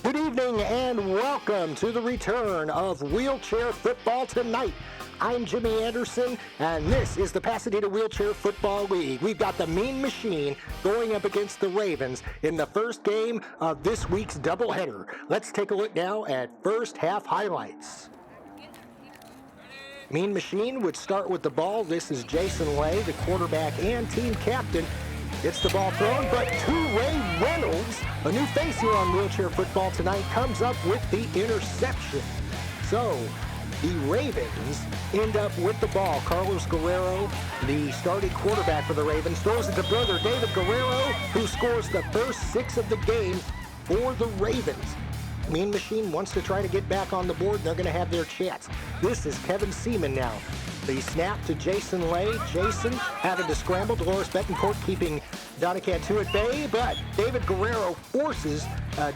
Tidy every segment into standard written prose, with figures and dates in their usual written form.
Good evening and welcome to the return of Wheelchair Football Tonight. I'm Jimmy Anderson, and this is the Pasadena Wheelchair Football League. We've got the Mean Machine going up against the Ravens in the first game of this week's doubleheader. Let's take a look now at first half highlights. Mean Machine would start with the ball. This is Jason Lay, the quarterback and team captain. Gets the ball thrown, but Ray Reynolds, a new face here on Wheelchair Football Tonight, comes up with the interception. So the Ravens end up with the ball. Carlos Guerrero, the starting quarterback for the Ravens, throws it to brother David Guerrero, who scores the first 6 of the game for the Ravens. Mean Machine wants to try to get back on the board. They're going to have their chance. This is Kevin Seaman now. The snap to Jason Lay. Jason having to scramble. Dolores Betancourt keeping Donna Cantu at bay, but David Guerrero forces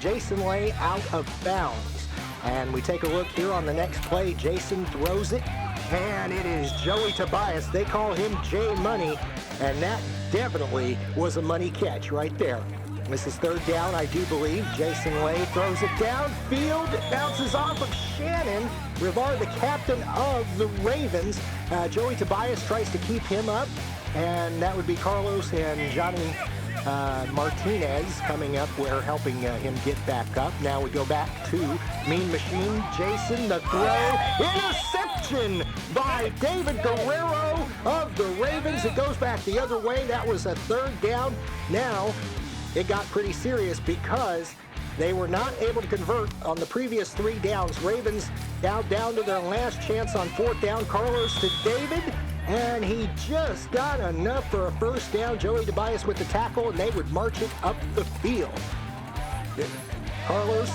Jason Lay out of bounds. And we take a look here on the next play. Jason throws it, and it is Joey Tobias. They call him J Money, and that definitely was a money catch right there. This is third down, I do believe. Jason Lay throws it downfield. It bounces off of Shannon Rivar, the captain of the Ravens. Joey Tobias tries to keep him up, and that would be Carlos and Johnny Martinez coming up. We're helping him get back up. Now we go back to Mean Machine. Jason, the throw. Interception by David Guerrero of the Ravens. It goes back the other way. That was a third down. Now it got pretty serious because they were not able to convert on the previous 3 downs. Ravens now down to their last chance on 4th down. Carlos to David, and he just got enough for a first down. Joey Tobias with the tackle, and they would march it up the field. Carlos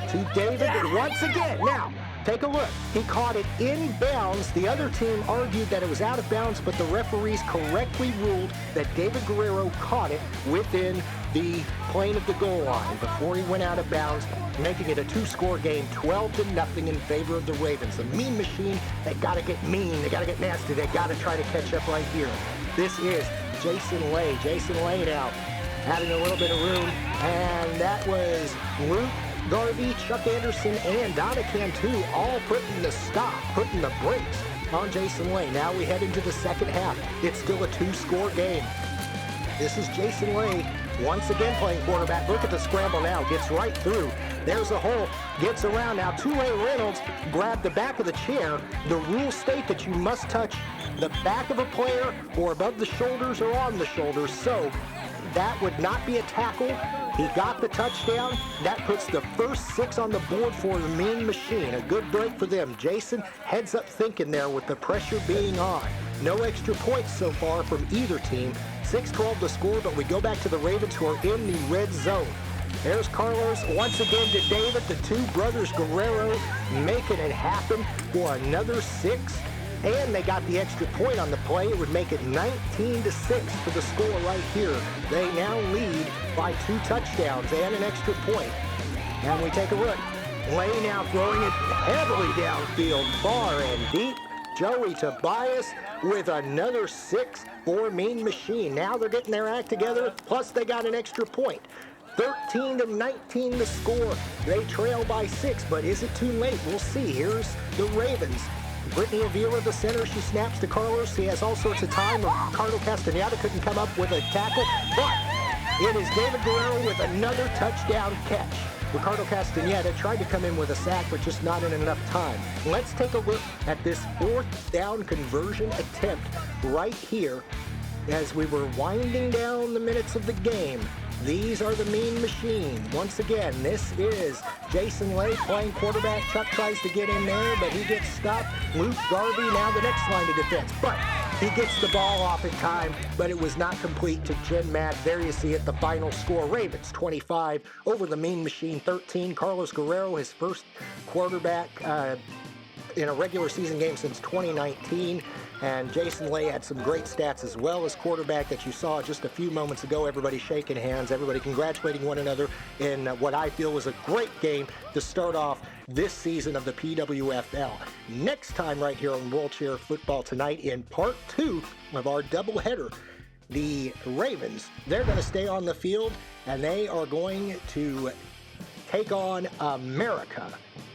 to David once again. Now, take a look. He caught it in bounds. The other team argued that it was out of bounds, but the referees correctly ruled that David Guerrero caught it within the plane of the goal line before he went out of bounds, making it a 2-score game, 12-0 in favor of the Ravens. The Mean Machine, they got to get mean. They got to get nasty. They got to try to catch up right here. This is Jason Lay. Jason Lay now having a little bit of room, and that was Luke Garvey, Chuck Anderson, and Donna Cantu all putting the stop, putting the brakes on Jason Lay. Now we head into the second half. It's still a 2-score game. This is Jason Lay once again playing quarterback. Look at the scramble now. Gets right through. There's a hole. Gets around. Now Ray Reynolds grabbed the back of the chair. The rules state that you must touch the back of a player or above the shoulders or on the shoulders. So that would not be a tackle. He got the touchdown. That puts the first 6 on the board for the Mean Machine. A good break for them. Jason heads up thinking there with the pressure being on. No extra points so far from either team. 6-12 to score, but we go back to the Ravens, who are in the red zone. There's Carlos once again to David. The 2 brothers Guerrero making it happen for another 6. And they got the extra point on the play. It would make it 19-6 for the score right here. They now lead by 2 touchdowns and an extra point. And we take a look. Lay now throwing it heavily downfield, far and deep. Joey Tobias with another 6 for Mean Machine. Now they're getting their act together, plus they got an extra point. 13-19 the score. They trail by 6, but is it too late? We'll see. Here's the Ravens. Brittany Avila, the center, she snaps to Carlos. He has all sorts of time. Ricardo Castaneda couldn't come up with a tackle, but it is David Guerrero with another touchdown catch. Ricardo Castaneda tried to come in with a sack, but just not in enough time. Let's take a look at this 4th down conversion attempt right here as we were winding down the minutes of the game. These are the Mean Machine. Once again, this is Jason Lay playing quarterback. Chuck tries to get in there, but he gets stopped. Luke Garvey now the next line of defense. But he gets the ball off in time, but it was not complete to Jen Matt. There you see it, the final score. Ravens 25 over the Mean Machine 13. Carlos Guerrero, his first quarterback in a regular season game since 2019. And Jason Lay had some great stats as well as quarterback that you saw just a few moments ago. Everybody shaking hands, everybody congratulating one another in what I feel was a great game to start off this season of the PWFL. Next time right here on Wheelchair Football Tonight in part 2 of our doubleheader. The Ravens, they're going to stay on the field and they are going to take on America,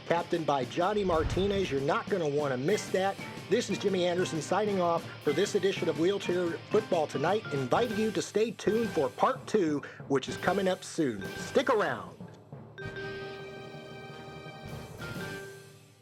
captained by Johnny Martinez. You're not going to want to miss that. This is Jimmy Anderson signing off for this edition of Wheelchair Football Tonight, inviting you to stay tuned for part 2, which is coming up soon. Stick around.